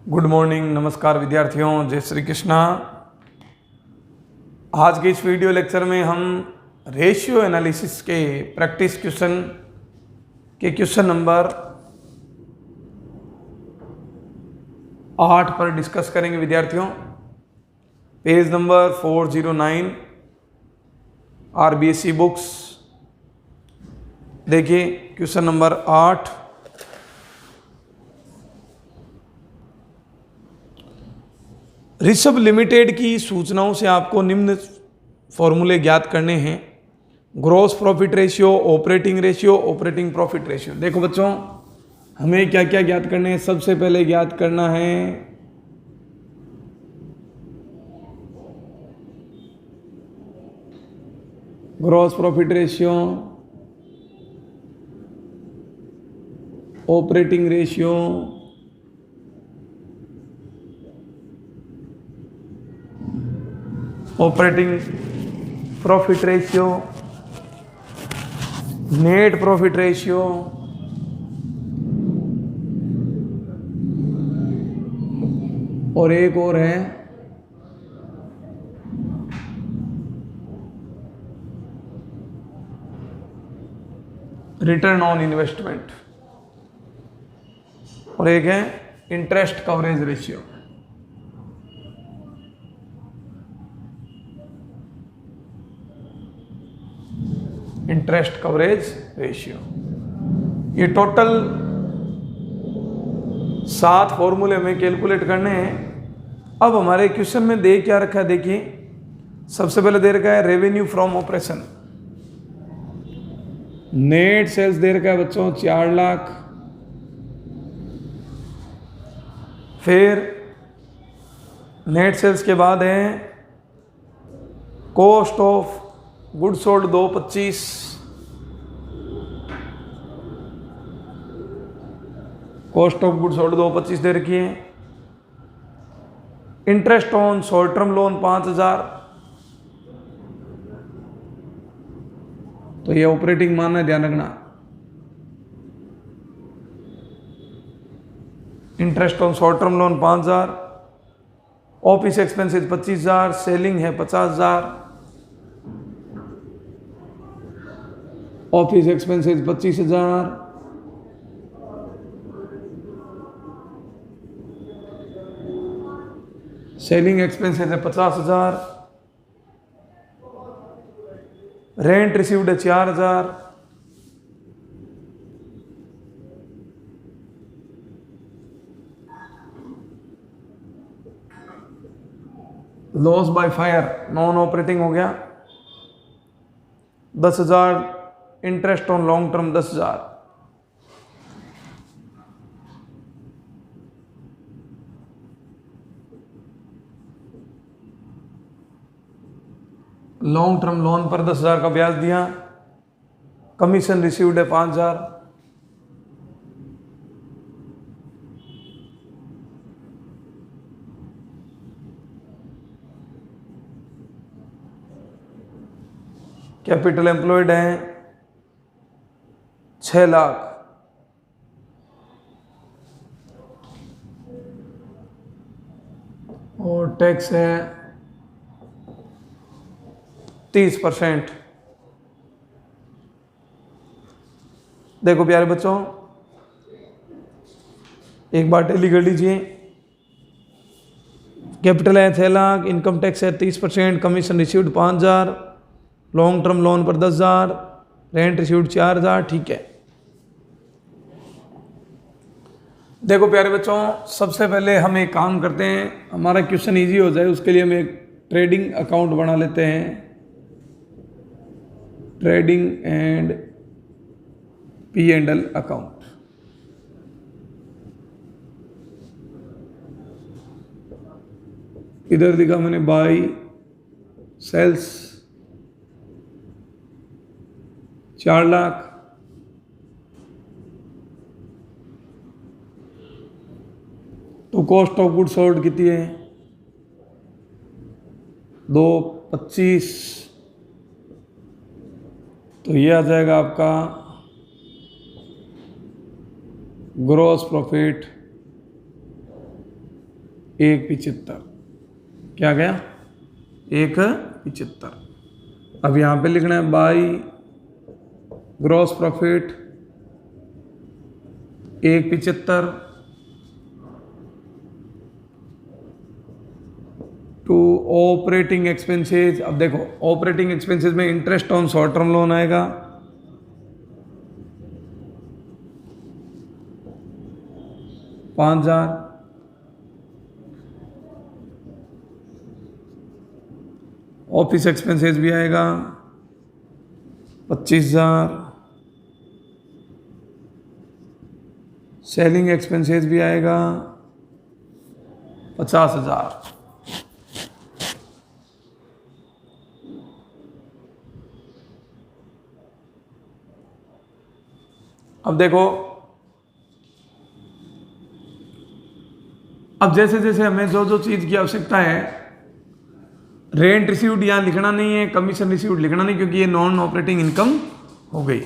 Good morning, नमस्कार विद्यार्थियों, जय श्री कृष्णा। आज के इस वीडियो लेक्चर में हम रेशियो एनालिसिस के प्रैक्टिस क्वेश्चन के क्वेश्चन नंबर 8 पर डिस्कस करेंगे विद्यार्थियों। Page number 409 RBSE books. देखिए क्वेश्चन नंबर 8। ऋषभ लिमिटेड की सूचनाओं से आपको निम्न फॉर्मूले ज्ञात करने हैं। Gross profit ratio, operating ratio, operating profit ratio. देखो बच्चों, हमें क्या क्या ज्ञात करने हैं। सबसे पहले ज्ञात करना है gross profit ratio, operating ratio, operating profit ratio, net profit ratio, और एक और है रिटर्न ऑन इन्वेस्टमेंट, और एक है interest coverage ratio. Interest coverage ratio, ये टोटल 7 फॉर्मूले में कैलकुलेट करने हैं। अब हमारे क्वेश्चन में दे क्या रखा है, देखिए सबसे पहले दे रखा है revenue from operation. Net sales दे रखा है बच्चों 4 लाख। फिर नेट सेल्स के बाद है cost of good sold 225, cost of good sold 225 दे रखी है। Interest on short term loan 5000, तो ये ऑपरेटिंग मान है, ध्यान रखना। Interest on short term loan 5000, office expenses 25000, selling है 50000, ऑफिस एक्सपेंसेस 25000, सेलिंग एक्सपेंसेस है 50000, रेंट रिसीव्ड है 4000, loss by fire non operating हो गया 10,000, interest on long term 10,000। Long term loan पर 10,000 का ब्याज दिया। कमीशन रिसीव्ड है 5,000। कैपिटल एम्प्लॉयड है 6 लाख। और टैक्स है 30%। देखो प्यारे बच्चों, एक बार टैली कर लीजिए। कैपिटल है 6 लाख, इनकम टैक्स है 30%, commission received 5,000, long term loan पर 10,000, रेंट रिसीव्ड 4,000। ठीक है। देखो प्यारे बच्चों, सबसे पहले हम एक काम करते हैं, हमारा क्वेश्चन इजी हो जाए उसके लिए हम एक ट्रेडिंग अकाउंट बना लेते हैं। Trading and P&L account. इधर दिखा मैंने बाई सेल्स 4 लाख, तो कॉस्ट ऑफ गुड सोल्ड कितनी है 225, तो ये आ जाएगा आपका ग्रॉस प्रॉफिट 1.75 क्या गया 1.75। अब यहाँ पे लिखना है by gross profit 1.75 to operating expenses. अब देखो ऑपरेटिंग एक्सपेंसेस में interest on short term loan आएगा, $5,000। ऑफिस एक्सपेंसेस भी आएगा 25,000। सेलिंग एक्सपेंसेस भी आएगा 50,000। अब देखो, अब जैसे जैसे हमें जो जो चीज की आवश्यकता है, रेंट रिसीव्ड यहां लिखना नहीं है, कमीशन रिसीव्ड लिखना नहीं, क्योंकि ये नॉन ऑपरेटिंग इनकम हो गई।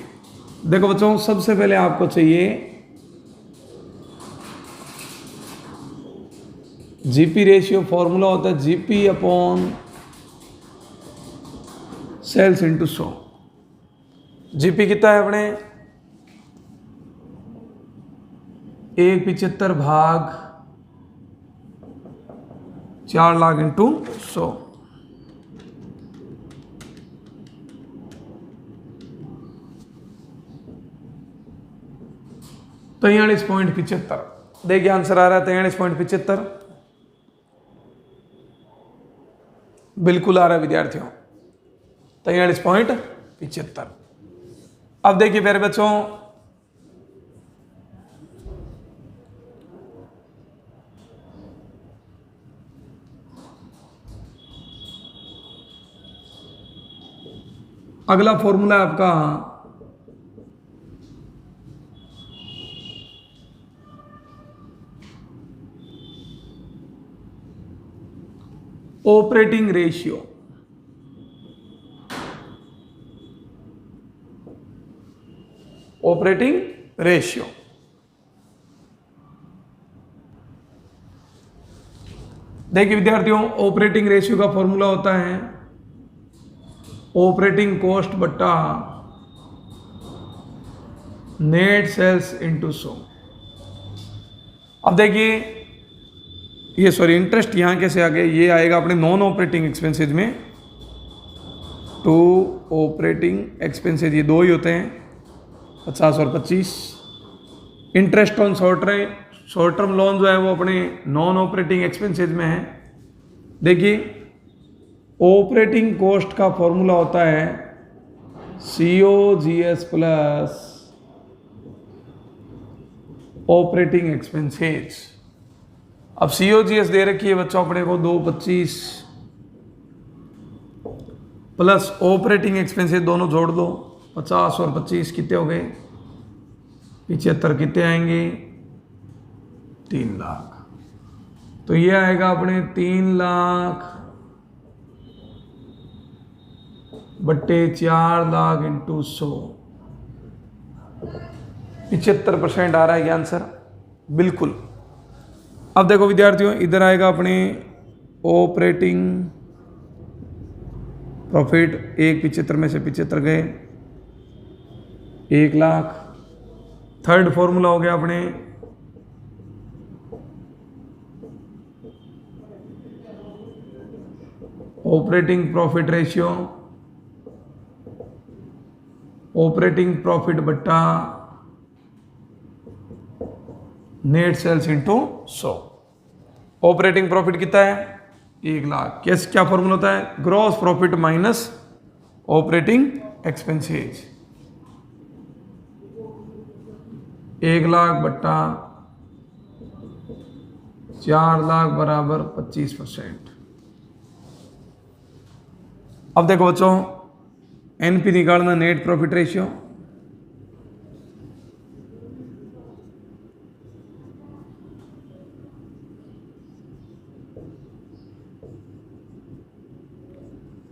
देखो बच्चों, सबसे पहले आपको चाहिए जीपी रेशियो। फॉर्मूला होता है GP upon sales into 100। GP कितना है अपने 1.75 भाग 4 लाख इंटू 100। तो 43.75। देखिए आंसर आ रहा है 43.75, बिल्कुल आ रहा है विद्यार्थियों 43.75। अब देखिए प्यारे बच्चों, अगला फॉर्मूला है आपका ऑपरेटिंग रेशियो। ऑपरेटिंग रेशियो देखिए विद्यार्थियों, ऑपरेटिंग रेशियो का फॉर्मूला होता है ऑपरेटिंग कॉस्ट बट्टा नेट सेल्स इंटू 100। अब देखिए ये इंटरेस्ट यहाँ कैसे आ गया, ये आएगा अपने नॉन ऑपरेटिंग एक्सपेंसेज में। टू ऑपरेटिंग एक्सपेंसेज ये दो ही होते हैं, 50 और 25। Interest on short term loan जो है वो अपने नॉन ऑपरेटिंग एक्सपेंसेज में है। देखिए ऑपरेटिंग कॉस्ट का फॉर्मूला होता है COGS प्लस ऑपरेटिंग एक्सपेंसेज। अब COGS दे रखी है बच्चों अपने को 225 प्लस ऑपरेटिंग एक्सपेंसेस दोनों जोड़ दो, 50 और 25 कितने हो गए 75, कितने आएंगे 3 लाख। तो ये आएगा अपने 3 लाख बट्टे 4 लाख इंटू 100। 75% आ रहा है ये आंसर बिल्कुल। अब देखो विद्यार्थियों, इधर आएगा अपने ऑपरेटिंग प्रॉफिट 1.75 में से 75 गए 1 लाख। थर्ड फॉर्मूला हो गया अपने operating profit ratio, operating profit बट्टा net sales into 100। Operating profit कितना है 1 लाख। क्या फॉर्मूला होता है gross profit minus operating expenses. 1 lakh बट्टा 4 लाख बराबर 25%। अब देखो बच्चों, NP निकालना net profit ratio.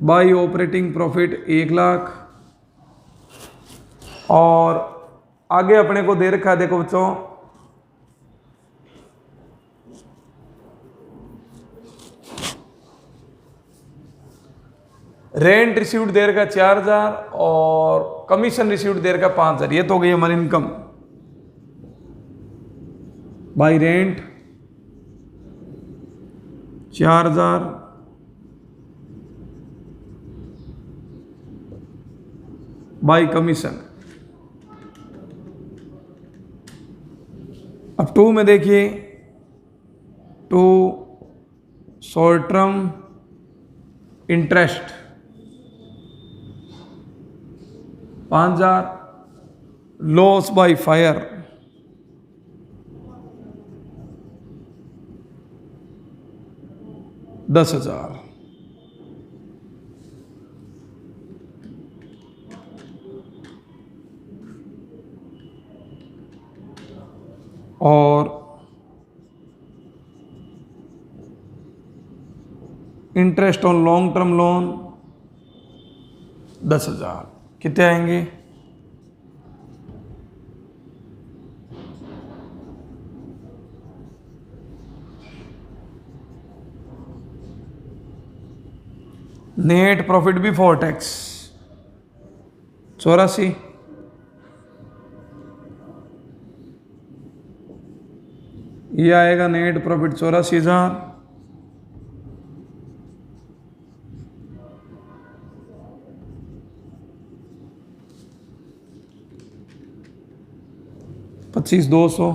By operating profit 1 lakh. और आगे अपने को दे रखा है देखो बच्चों रेंट रिसीव्ड देर का 4000 और कमीशन रिसीव्ड देर का 5000। ये तो हो गई हमारी income. By rent 4000 by commission. अब 2 में देखिए, 2 short term interest 5000, loss by fire 10,000। और interest on long term loan 10,000। कितने आएंगे? नेट प्रॉफिट बिफोर टैक्स 84, ये आएगा नेट प्रॉफिट 84,000। पच्चीस 200,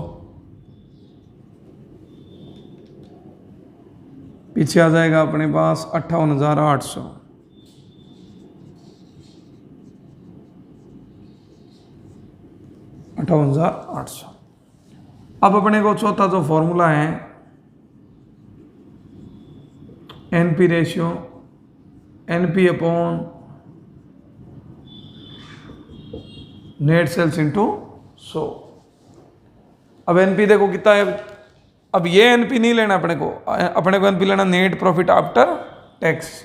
पीछे आ जाएगा अपने पास 58,800। अब अपने को चौथा जो फॉर्मूला है NP ratio, NP upon net sales into 100। अब एनपी देखो कितना है। अब ये एनपी नहीं लेना अपने को एनपी लेना नेट प्रॉफिट आफ्टर टैक्स।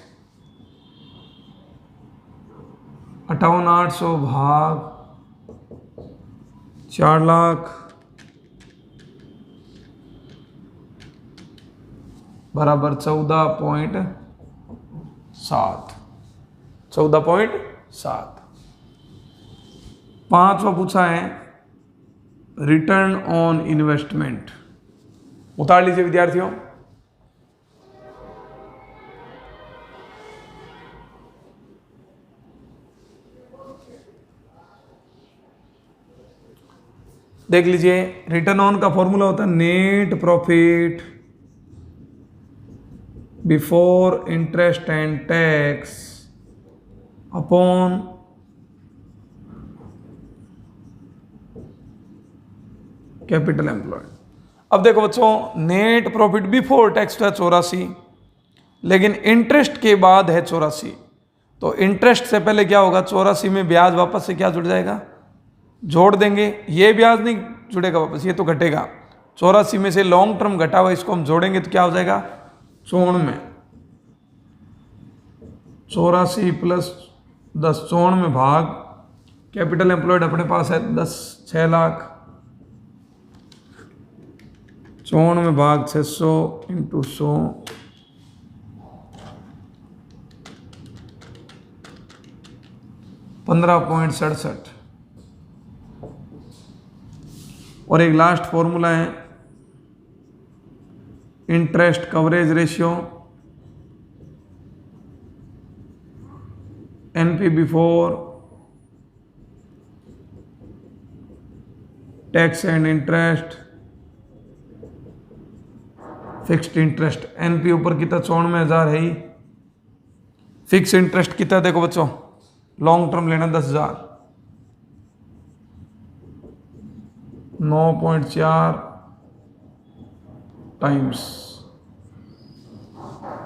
58,800 भाग 4 लाख बराबर 14.7। 14.7। पांचवा पूछा है रिटर्न ऑन इन्वेस्टमेंट। उतार लीजिए विद्यार्थियों। देख लीजिए, रिटर्न ऑन का फॉर्मूला होता है net profit before interest and tax upon capital employed. अब देखो बच्चों, नेट प्रॉफिट बिफोर टैक्स है 84, लेकिन इंटरेस्ट के बाद है 84। तो इंटरेस्ट से पहले क्या होगा? 84 में ब्याज वापस से क्या जुड़ जाएगा? जोड़ देंगे। ये ब्याज नहीं जुड़ेगा वापस, ये तो घटेगा। 84 में से लॉन्ग टर्म घटा हुआ इसको हम जोड़ेंगे तो क्या हो जाएगा? 94। 84 प्लस 10, 94 में भाग कैपिटल एम्प्लॉयड अपने पास है 6 लाख। 94 में भाग 600 इंटू 100 15.67। और एक लास्ट फॉर्मूला है interest coverage ratio, NP before tax and interest fixed interest. NP ऊपर कितना? 94,000 है ही। फिक्स इंटरेस्ट कितना? देखो बच्चों, लॉन्ग टर्म लेना 10,000, 9.4 टाइम्स।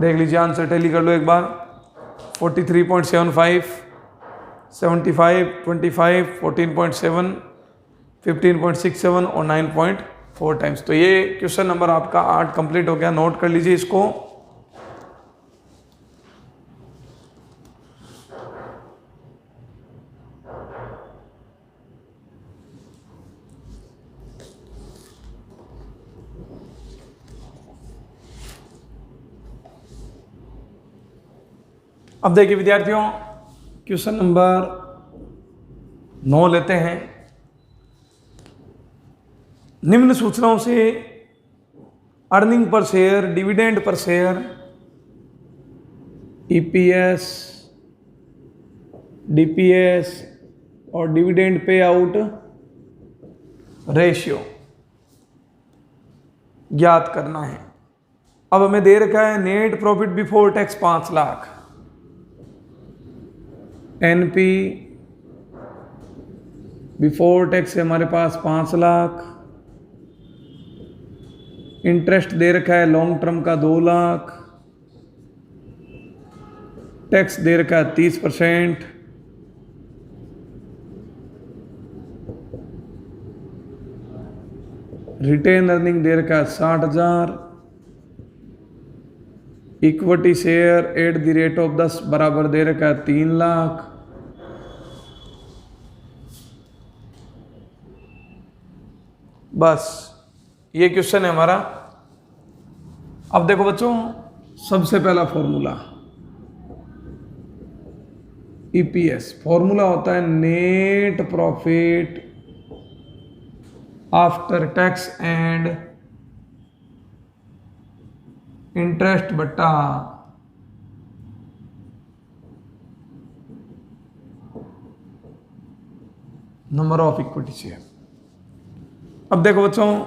देख लीजिए आंसर टैली कर लो एक बार। 43.75, 75, 25, 14.7, 15.67 और 9.4 टाइम्स। तो ये क्वेश्चन नंबर आपका 8 कंप्लीट हो गया। नोट कर लीजिए इसको। अब देखिए विद्यार्थियों, क्वेश्चन नंबर 9 लेते हैं। निम्न सूचनाओं से अर्निंग पर शेयर, डिविडेंड पर शेयर, ईपीएस, डीपीएस और डिविडेंड पे आउट रेशियो ज्ञात करना है। अब हमें दे रखा है net profit before tax 5 lakh, NP before tax है हमारे पास 5 लाख, इंटरेस्ट दे रखा है लॉन्ग टर्म का 2 लाख, टैक्स दे रखा है 30%, रिटेन अर्निंग दे रखा है 60,000, equity share at the rate of 10 बराबर दे रखा है 3 लाख, बस ये क्वेश्चन है हमारा। अब देखो बच्चों, सबसे पहला फॉर्मूला ईपीएस, फॉर्मूला होता है net profit after tax and interest बट्टा नंबर ऑफ इक्विटी शेयर। अब देखो बच्चों,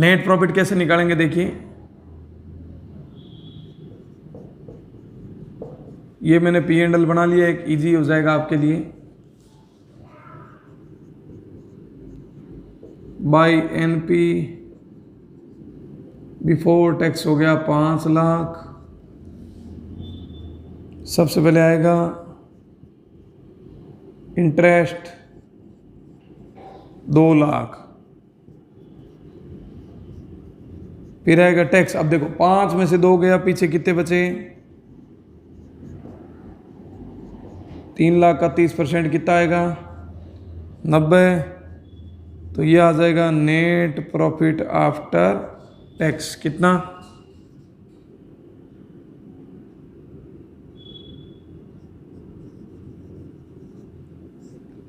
नेट प्रॉफिट कैसे निकालेंगे, देखिए ये मैंने पी एंड एल बना लिया, एक इजी हो जाएगा आपके लिए। बाई एनपी बिफोर टैक्स हो गया 5 लाख, सबसे पहले आएगा इंटरेस्ट 2 लाख, फिर आएगा टैक्स। अब देखो 5 में से 2 गया, पीछे कितने बचे, 3 लाख का 30% कितना आएगा 90, तो ये आ जाएगा नेट प्रॉफिट आफ्टर टैक्स कितना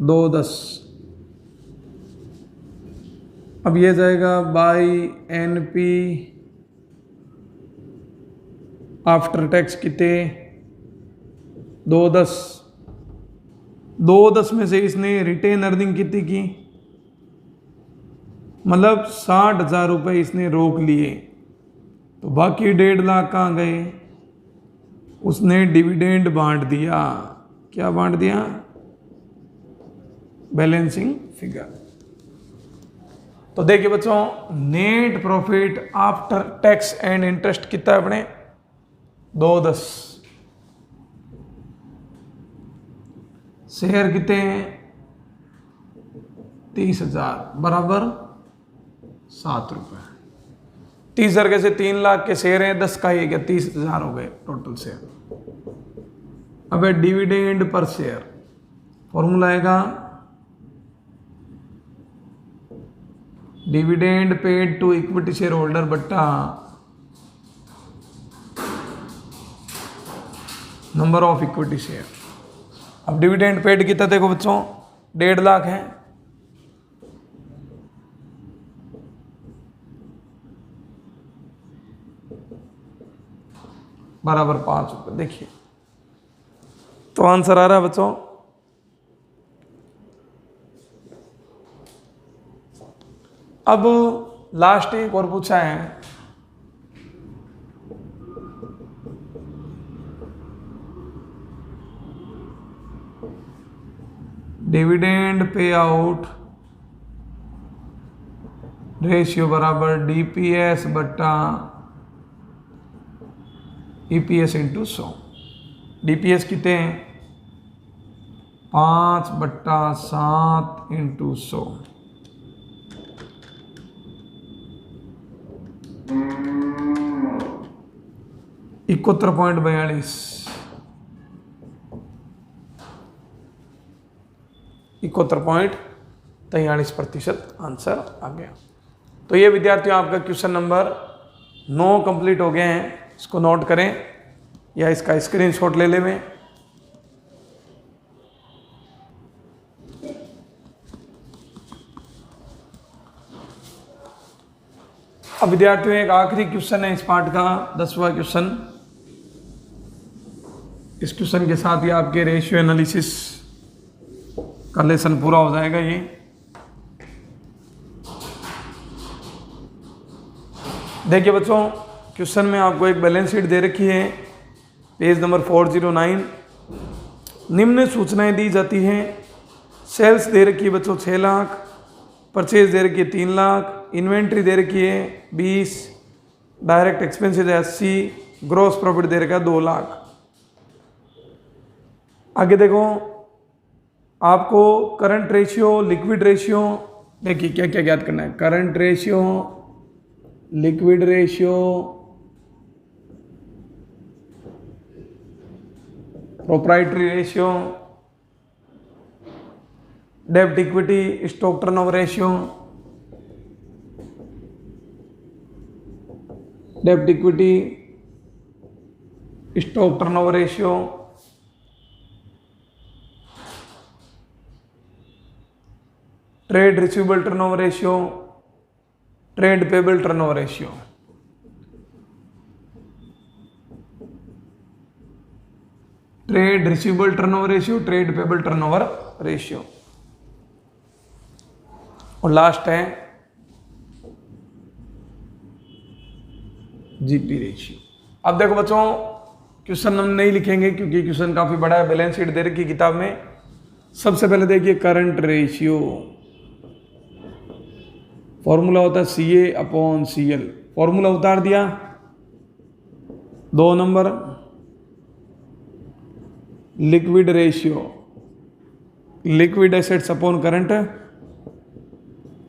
210। अब ये जाएगा बाई एनपी आफ्टर टैक्स कितने 210, 210 में से इसने रिटेन अर्निंग कितनी की, मतलब 60,000 रुपये इसने रोक लिए, तो बाकी 1.5 लाख कहाँ गए, उसने डिविडेंड बांट दिया। क्या बांट दिया, बैलेंसिंग फिगर। तो देखिए बच्चों, net profit after tax and interest कितना है अपने 210, शेयर कितने हैं 30,000 बराबर 7 रुपये। 30,000 के से 3 लाख के शेयर हैं, 10 का ही गया 30,000 हो गए टोटल शेयर। अब डिविडेंड पर शेयर फॉर्मूला आएगा dividend paid to equity shareholder बट्टा नंबर ऑफ इक्विटी शेयर। अब डिविडेंड पेड कितना देखो बच्चों 1.5 लाख है, बराबर 5 रुपये। देखिए तो आंसर आ रहा है बच्चों, अब लास्ट एक और पूछा है, डिविडेंड पे आउट रेशियो बराबर डीपीएस बट्टा ईपीएस इंटू 100। डीपीएस कितने हैं 5/7 इंटू 100। $71.42 71.43% आंसर आ गया। तो ये विद्यार्थियों आपका क्वेश्चन नंबर 9 कंप्लीट हो गए हैं, इसको नोट करें या इसका स्क्रीनशॉट ले लें। अब विद्यार्थियों एक आखिरी क्वेश्चन है इस पार्ट का, 10वां क्वेश्चन। इस क्वेश्चन के साथ ही आपके रेशियो एनालिसिस का लेसन पूरा हो जाएगा। ये देखिए बच्चों, क्वेश्चन में आपको एक बैलेंस शीट दे रखी है, पेज नंबर 409। निम्न सूचनाएं दी जाती हैं। सेल्स दे रखी है बच्चों 6 लाख, परचेज दे रखी है 3 लाख, इन्वेंट्री दे रखी है 20, डायरेक्ट एक्सपेंसेस 80, ग्रॉस प्रॉफिट दे रखा है 2 लाख। आगे देखो, आपको करंट रेशियो, लिक्विड रेशियो, देखिए क्या क्या ज्ञात करना है। Current ratio, liquid ratio, proprietary ratio, डेब्ट इक्विटी, स्टॉक टर्नओवर रेशियो, डेब्ट equity, stock turnover ratio, trade receivable turnover ratio, trade payable turnover ratio. Trade receivable turnover ratio, trade payable turnover ratio, और last है GP ratio. अब देखो बच्चों, question हम नहीं लिखेंगे क्योंकि क्वेश्चन काफी बड़ा है, बैलेंस शीट दे रखी किताब में। सबसे पहले देखिए करंट रेशियो, फॉर्मूला होता है CA/CL। फॉर्मूला उतार दिया। 2 number liquid ratio, liquid assets upon current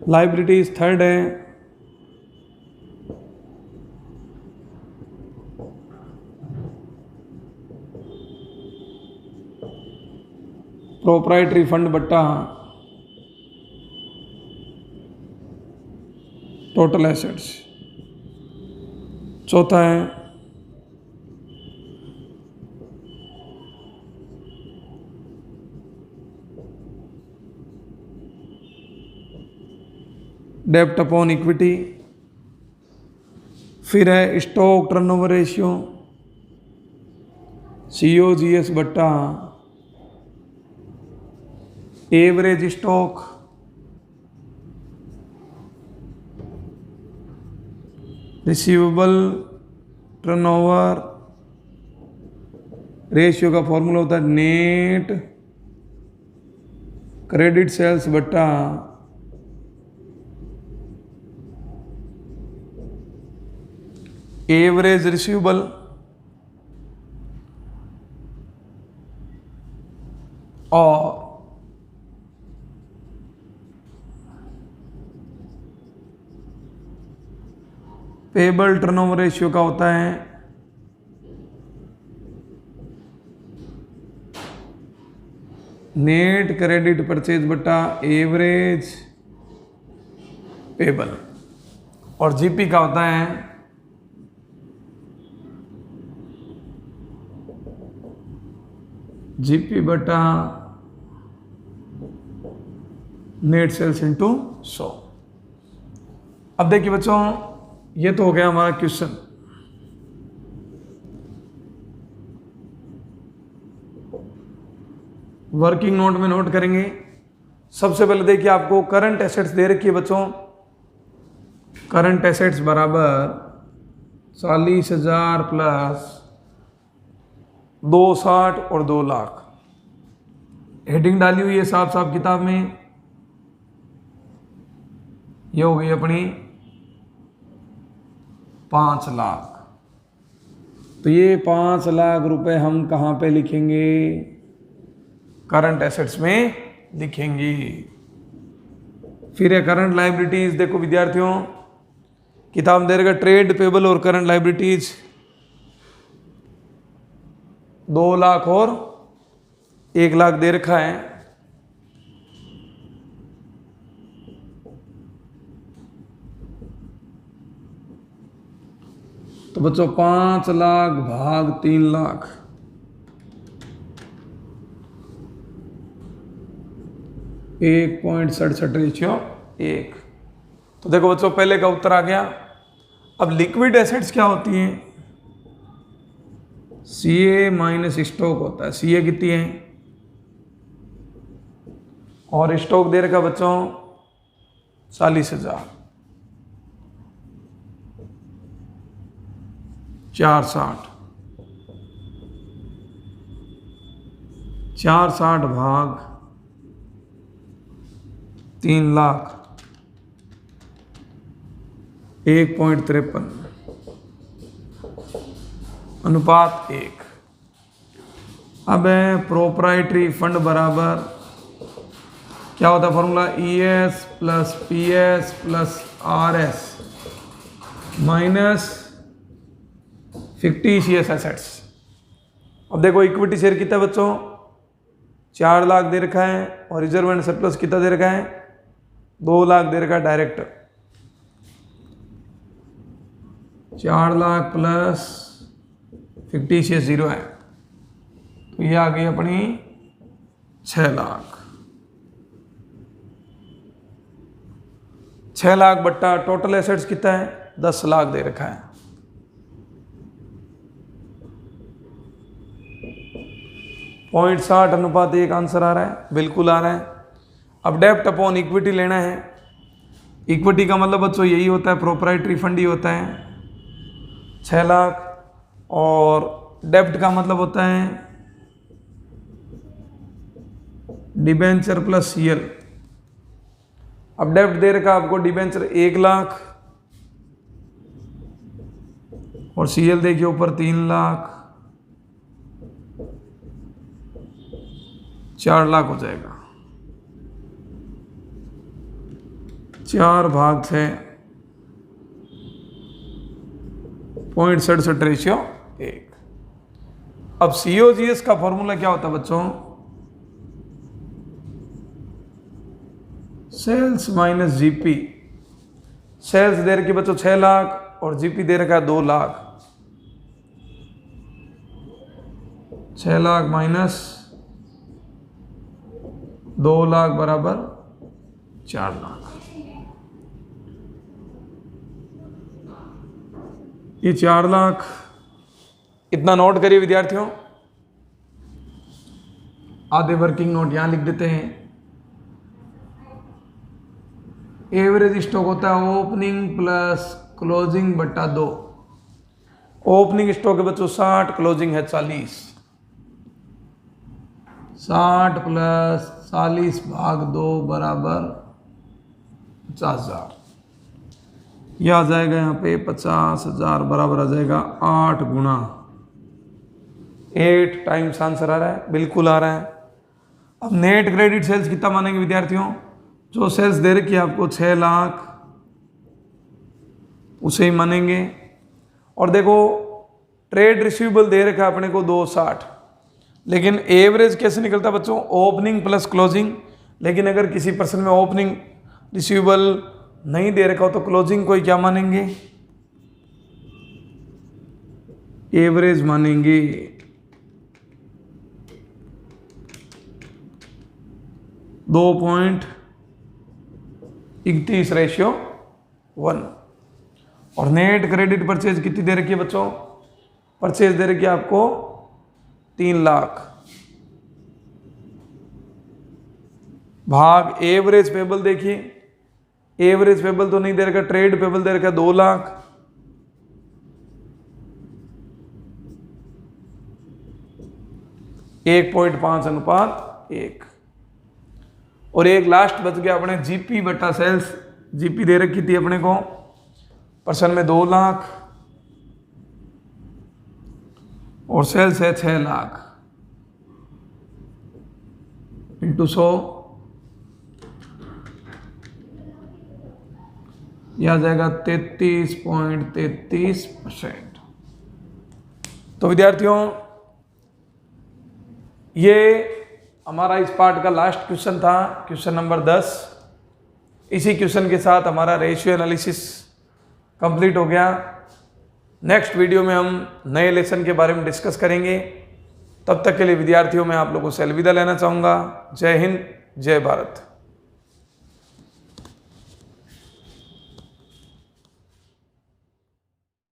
liabilities. Third है प्रोप्राइटरी फंड बट्टा टोटल एसेट्स। चौथा है डेब्ट अपॉन इक्विटी। फिर है स्टॉक टर्नओवर रेशियो, COGS बट्टा average stock. Receivable turnover ratio का फॉर्मूला होता है नेट क्रेडिट सेल्स बट्टा एवरेज रिसीवेबल। और पेबल टर्नओवर रेशियो का होता है नेट क्रेडिट परचेज बट्टा एवरेज पेबल। और जीपी का होता है जीपी बटा नेट सेल्स इनटू 100। अब देखिए बच्चों, ये तो हो गया हमारा क्वेश्चन। वर्किंग नोट में नोट करेंगे। सबसे पहले देखिए, आपको करंट एसेट्स दे रखी है बच्चों। करंट एसेट्स बराबर 40,000 प्लस 260 और 2 लाख। हेडिंग डाली हुई है साफ साफ किताब में। ये हो गई अपनी 5 लाख। तो ये 5 लाख रुपए हम कहाँ पे लिखेंगे? करंट एसेट्स में लिखेंगे। फिर है करंट लाइबिलिटीज। देखो विद्यार्थियों, किताब दे रखा ट्रेड पेबल और करंट लाइबिलिटीज 2 लाख और 1 लाख दे रखा है। तो बच्चों 5 लाख भाग 3 लाख, 1.67 रेशियो 1। तो देखो बच्चों पहले का उत्तर आ गया। अब लिक्विड एसेट्स क्या होती हैं? सीए माइनस स्टॉक होता है। सीए कितनी है और स्टॉक दे रखा बच्चों 40,000, 460 भाग 3 लाख, 1.53 अनुपात 1। अब है प्रोप्राइटरी फंड बराबर क्या होता है formula? ES plus PS plus RS minus fictitious assets. अब देखो इक्विटी शेयर कितना है बच्चों? 4 लाख दे रखा है और रिजर्व एंड सरप्लस कितना दे रखा है? 2 लाख दे रखा है डायरेक्ट। 4 लाख प्लस फिक्टिशियस 0 है, तो ये आ गई अपनी 6 लाख। 6 लाख बट्टा टोटल एसेट्स कितना है? 10 लाख दे रखा है। पॉइंट 60 अनुपात 1 आंसर आ रहा है, बिल्कुल आ रहा है। अब डेप्ट अपॉन इक्विटी लेना है। इक्विटी का मतलब बच्चों यही होता है, प्रोप्राइटरी फंड ही होता है 6 लाख, और डेप्ट का मतलब होता है डिबेंचर प्लस सीएल। अब डेप्ट दे रखा आपको डिबेंचर 1 लाख और सीएल देखिए ऊपर 3 लाख, 4 लाख हो जाएगा। 4 भाग 6, 0.67 रेशियो 1। अब COGS का फॉर्मूला क्या होता है बच्चों? Sales minus GP. सेल्स दे रखी बच्चों 6 लाख और जीपी दे रखा है 2 लाख। 6 लाख माइनस 2 लाख बराबर 4 लाख। ये 4 लाख इतना नोट करिए विद्यार्थियों। आधे वर्किंग नोट यहां लिख देते हैं। एवरेज स्टॉक होता है ओपनिंग प्लस क्लोजिंग बट्टा 2। ओपनिंग स्टॉक है बच्चों 60, क्लोजिंग है 40। 60 प्लस 40 भाग 2 बराबर 50,000। यह आ जाएगा यहाँ पे 50,000 बराबर आ जाएगा 8 गुना 8 टाइम्स आंसर आ रहा है, बिल्कुल आ रहा है। अब नेट क्रेडिट सेल्स कितना मानेंगे विद्यार्थियों? जो सेल्स दे रखी है आपको 6 लाख उसे ही मानेंगे। और देखो ट्रेड रिसीवेबल दे रखा है अपने को 260, लेकिन एवरेज कैसे निकलता है बच्चों? Opening plus closing. लेकिन अगर किसी पर्सन में ओपनिंग रिसीवेबल नहीं दे रखा हो तो क्लोजिंग को ही क्या मानेंगे? एवरेज मानेंगे। दो 2.31 रेशियो 1। और नेट क्रेडिट परचेज कितनी दे रखी है बच्चों? परचेज दे रखी है आपको 3 लाख भाग एवरेज पेबल। देखिए एवरेज पेबल तो नहीं दे रखा, ट्रेड पेबल दे रखा 2 लाख। एक 1.5 अनुपात 1। और एक लास्ट बच गया अपने जीपी बटा सेल्स। जीपी दे रखी थी अपने को पर्सन में 2 लाख और सेल्स है 6 लाख इंटू 100, यह आ जाएगा 33.33%। तो विद्यार्थियों ये हमारा इस पार्ट का लास्ट क्वेश्चन था, क्वेश्चन नंबर 10। इसी क्वेश्चन के साथ हमारा रेशियो एनालिसिस कंप्लीट हो गया। नेक्स्ट वीडियो में हम नए लेसन के बारे में डिस्कस करेंगे। तब तक के लिए विद्यार्थियों मैं आप लोगों से अलविदा लेना चाहूँगा। जय हिंद, जय भारत।